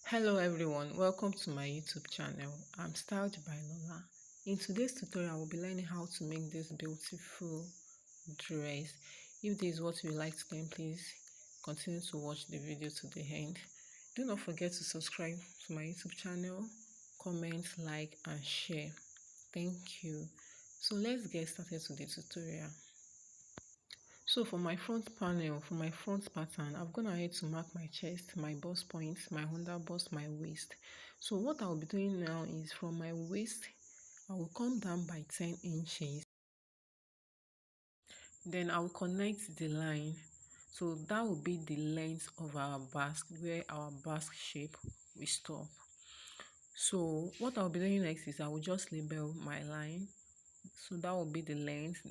Hello everyone, welcome to my YouTube channel. I'm styled by Lola. In today's tutorial, I will be learning how to make this beautiful dress. If this is what you like to learn, please continue to watch the video to the end. Do not forget to subscribe to my YouTube channel, comment, like and share. Thank you. So let's get started with the tutorial. So for my front panel, for my front pattern, I've gone ahead to mark my chest, my bust point, my underbust, my waist. So what I'll be doing now is from my waist, I will come down by 10 inches. Then I will connect the line. So that will be the length of our basque, where our basque shape will stop. So what I'll be doing next is I will just label my line. So that will be the length.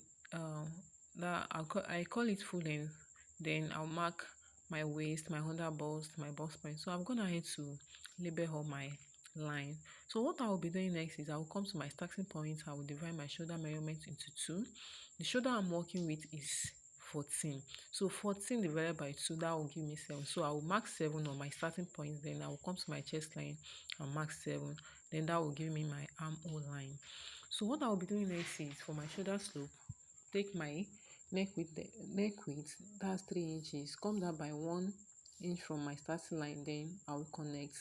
That I call it full length. Then I'll mark my waist, my underbust, my bust point. So I've gone ahead to label all my line. So what I will be doing next is I will come to my starting point. I will divide my shoulder measurement into 2. The shoulder I'm working with is 14. So 14 divided by 2, that will give me 7. So I will mark 7 on my starting point. Then I will come to my chest line and mark 7. Then that will give me my armhole line. So what I will be doing next is for my shoulder slope, take my neck width, that's 3 inches, come down by 1 inch from my starting line, then I will connect.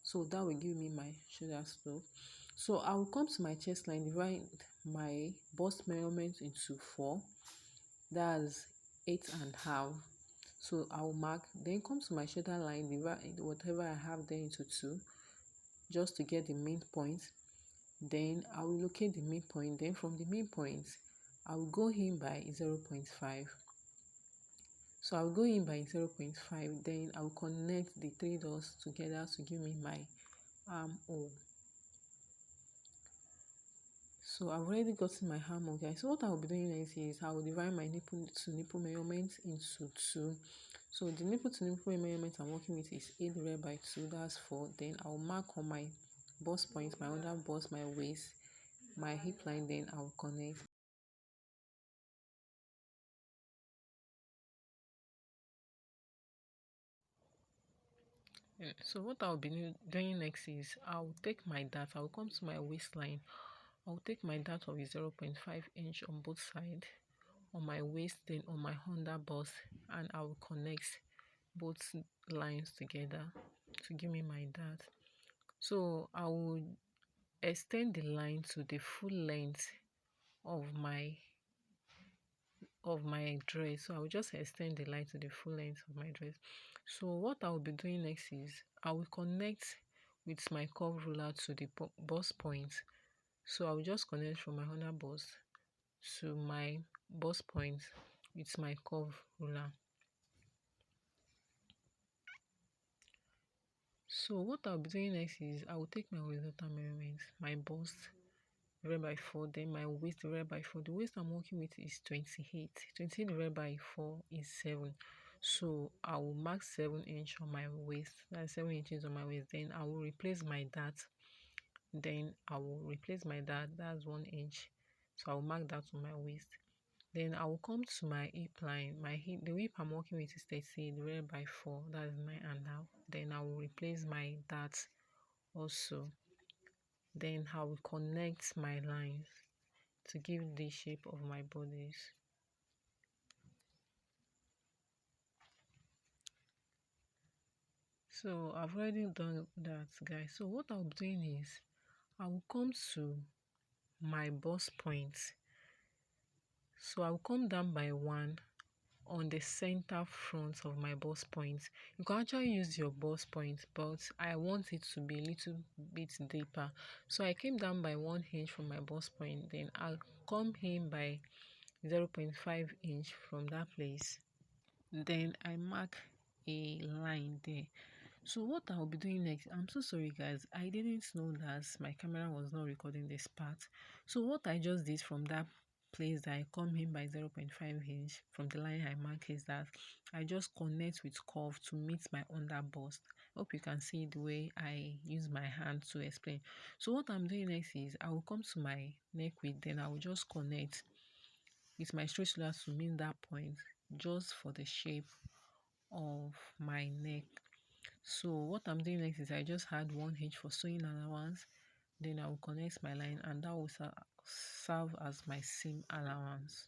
So that will give me my shoulder slope. So I will come to my chest line, divide my bust measurement into 4, that's 8.5. So I will mark, then come to my shoulder line, divide whatever I have there into 2, just to get the midpoint. Then I will locate the midpoint. Then from the midpoint, I will go in by 0.5. So I will go in by 0.5. Then I will connect the 3 dots together to give me my armhole. So I've already gotten my armhole, guys. So what I will be doing next is I will divide my nipple to nipple measurement into 2. So the nipple to nipple measurement I'm working with is 8 divided by 2, that's 4. Then I will mark on my bust point, my under bust, my waist, my hip line, then I will connect. So what I'll be doing next is I'll take my dart, I'll come to my waistline, I'll take my dart of 0.5 inch on both sides, on my waist, then on my under bust, and I will connect both lines together to give me my dart. So I will extend the line to the full length of my dress. So I will just extend the line to the full length of my dress. So what I will be doing next is I will connect with my curve ruler to the bust point. So I will just connect from my under bust to my bust point with my curve ruler. So what I'll be doing next is I will take my horizontal measurement, my bust divided by 4, then my waist divided by 4. The waist I'm working with is 28. 28 divided by 4 is 7. So I will mark 7 inch on my waist, that's 7 inches on my waist. Then I will replace my dart. Then I will replace my dart, that's 1 inch. So I will mark that on my waist. Then I will come to my hip line. The hip I'm working with is 38 divided by 4, that's 9.5. Then I will replace my dart also. Then I will connect my lines to give the shape of my bodies. So I've already done that, guys. So what I'll be doing is I will come to my bust point. So I'll come down by 1 on the center front of my bust point. You can actually use your bust point, but I want it to be a little bit deeper. So I came down by 1 inch from my bust point. Then I'll come in by 0.5 inch from that place. Then I mark a line there. So what I'll be doing next, I'm so sorry guys, I didn't know that my camera was not recording this part. So what I just did from that place that I come in by 0.5 inch from the line I mark is that I just connect with curve to meet my under bust. Hope you can see the way I use my hand to explain. So what I'm doing next is I will come to my neck width, then I will just connect with my straight shoulder to meet that point just for the shape of my neck. So what I'm doing next is I just had 1 inch for sewing allowance, then I will connect my line, and that will serve as my seam allowance.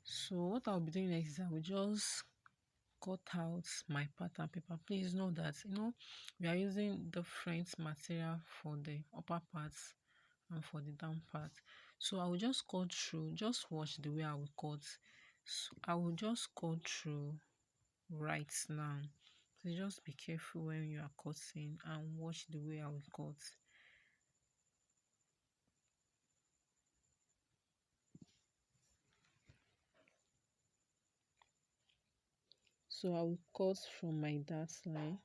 So what I'll be doing next is I will just cut out my pattern paper. Please know that we are using different material for the upper parts and for the down part. So I will just cut through, just watch the way I will cut. So I will just cut through right now. So just be careful when you are cutting and watch the way I will cut. So I will cut from my dart line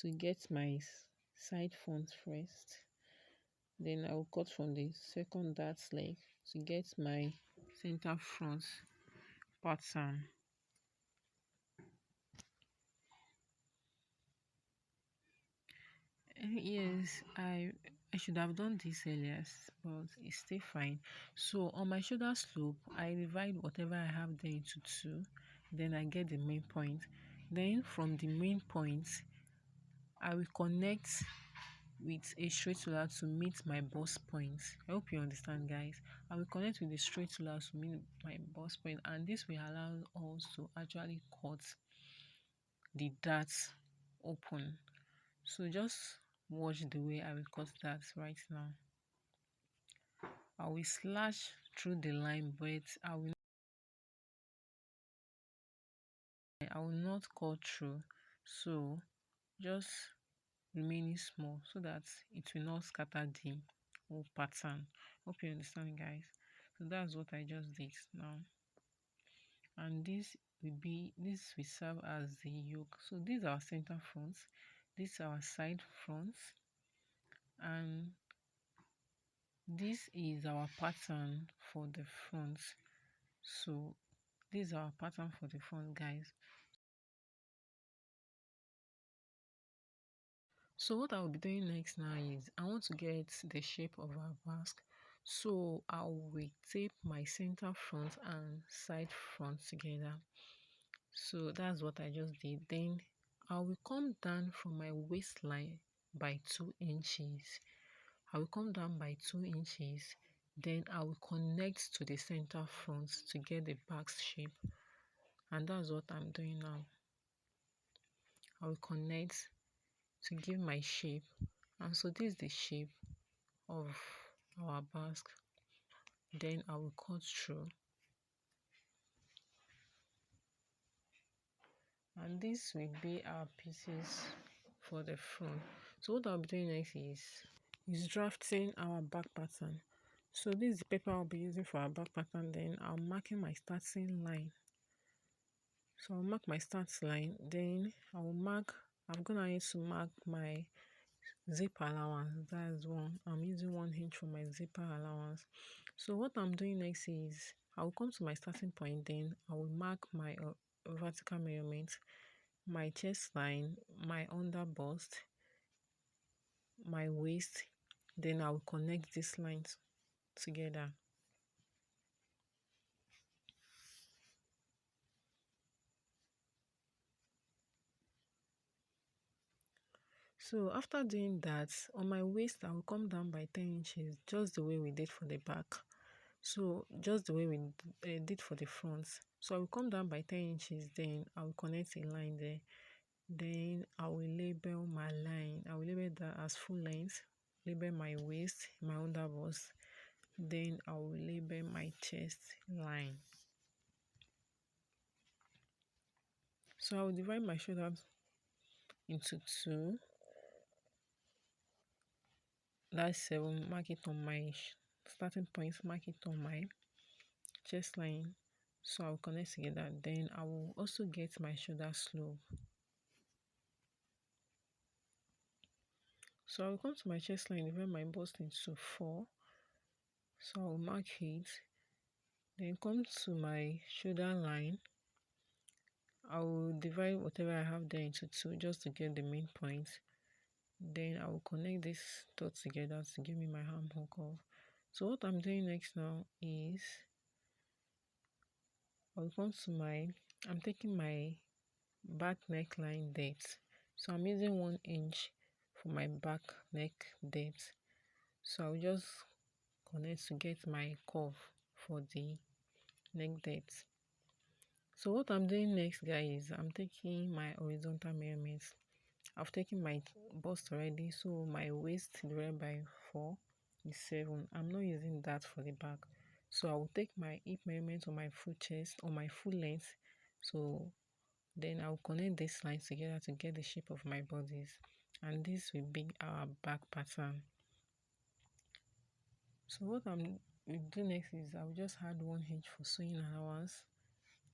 to get my side front first. Then I will cut from the second dart leg to get my center front pattern. Yes, I should have done this earlier, but it's still fine. So on my shoulder slope, I divide whatever I have there into two. Then I get the main point. Then from the main point, I will connect with a straight ruler to meet my bust point. I hope you understand, guys. I will connect with the straight ruler to meet my bust point, and this will allow us to actually cut the dart open. So just watch the way I will cut that right now. I will slash through the line, but I will not cut through. So just remaining small so that it will not scatter the whole pattern. Hope you understand, guys. So that's what I just did now. And this will serve as the yoke. So these are our center fronts, these are our side fronts, and this is our pattern for the front. So this is our pattern for the front, guys. So what I will be doing next now is I want to get the shape of our basque. So I will tape my center front and side front together. So that's what I just did. Then I will come down from my waistline by 2 inches. I will come down by 2 inches. Then I will connect to the center front to get the back shape. And that's what I'm doing now. I will connect to give my shape, and so this is the shape of our basque. Then I will cut through, and this will be our pieces for the front. So what I'll be doing next is drafting our back pattern. So this is the paper I'll be using for our back pattern. Then I'm marking my starting line. So I'll mark my start line. Then I'm gonna need to mark my zip allowance. That's one. I'm using 1 inch for my zipper allowance. So what I'm doing next is I will come to my starting point. Then I will mark my vertical measurement, my chest line, my underbust, my waist. Then I will connect these lines together. So after doing that, on my waist I will come down by 10 inches, just the way we did for the back. So just the way we did for the front. So I will come down by 10 inches, then I will connect a line there. Then I will label my line. I will label that as full length, label my waist, my underbust. Then I will label my chest line. So I will divide my shoulders into two. That's 7. Mark it on my starting point, mark it on my chest line. So I will connect together. Then I will also get my shoulder slope. So I will come to my chest line, divide my bust into 4. So I will mark it. Then come to my shoulder line. I will divide whatever I have there into 2 just to get the main point. Then I will connect this dots together to give me my armhole curve. So what I'm doing next now is I'll come to I'm taking my back neckline depth. So I'm using 1 inch for my back neck depth. So I'll just connect to get my curve for the neck depth. So what I'm doing next, guys, I'm taking my horizontal measurements. I've taken my bust already, so my waist divided by 4 is 7. I'm not using that for the back. So I will take my hip measurement on my full chest, on my full length. So then I'll connect these lines together to get the shape of my bodies. And this will be our back pattern. So what will do next is I'll just add 1 inch for sewing allowance.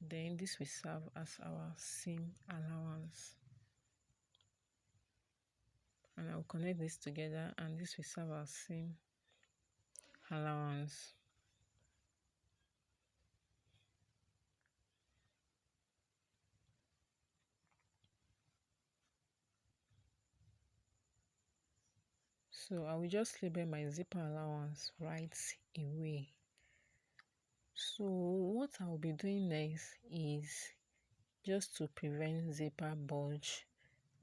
Then this will serve as our seam allowance. And I'll connect this together, and this will serve as seam allowance. So I will just label my zipper allowance right away. So what I'll be doing next is just to prevent zipper bulge.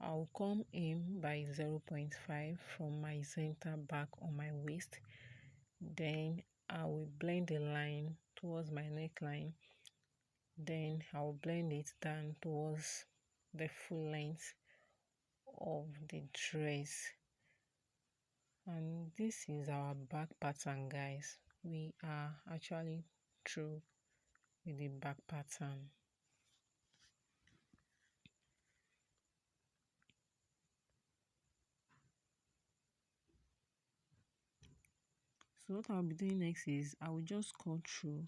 I'll come in by 0.5 from my center back on my waist. Then I will blend the line towards my neckline. Then I'll blend it down towards the full length of the dress. And this is our back pattern, guys. We are actually through with the back pattern. So what I'll be doing next is I will just cut through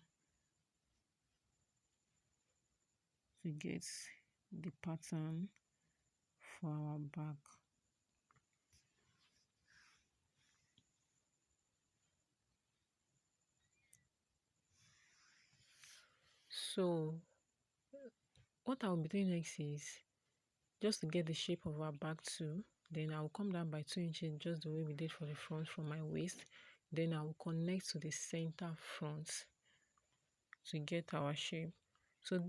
to get the pattern for our back. So what I'll be doing next is just to get the shape of our back too. Then I'll come down by 2 inches just the way we did for the front from my waist. Then I'll connect to the center front to get our shape. So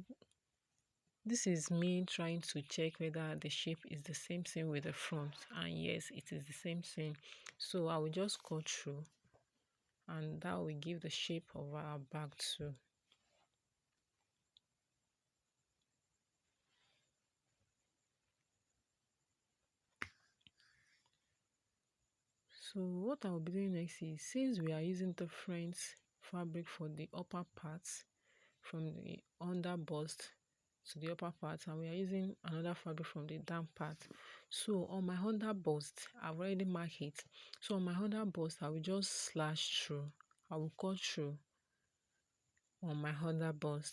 this is me trying to check whether the shape is the same with the front, and yes, it is the same. So I will just cut through, and that will give the shape of our back too. So what I will be doing next is, since we are using different fabric for the upper parts, from the underbust to the upper part, and we are using another fabric from the down part. So on my underbust, I've already marked it. So on my underbust, I will just slash through. I will cut through on my underbust.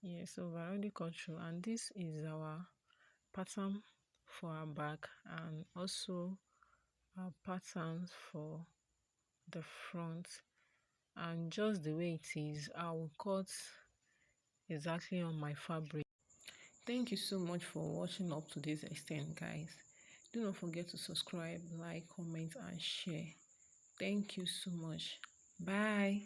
Yeah, so I've already cut through, and this is our pattern for our back, and also our patterns for the front. And just the way it is, I will cut exactly on my fabric. Thank you so much for watching up to this extent, guys. Do not forget to subscribe, like, comment, and share. Thank you so much. Bye.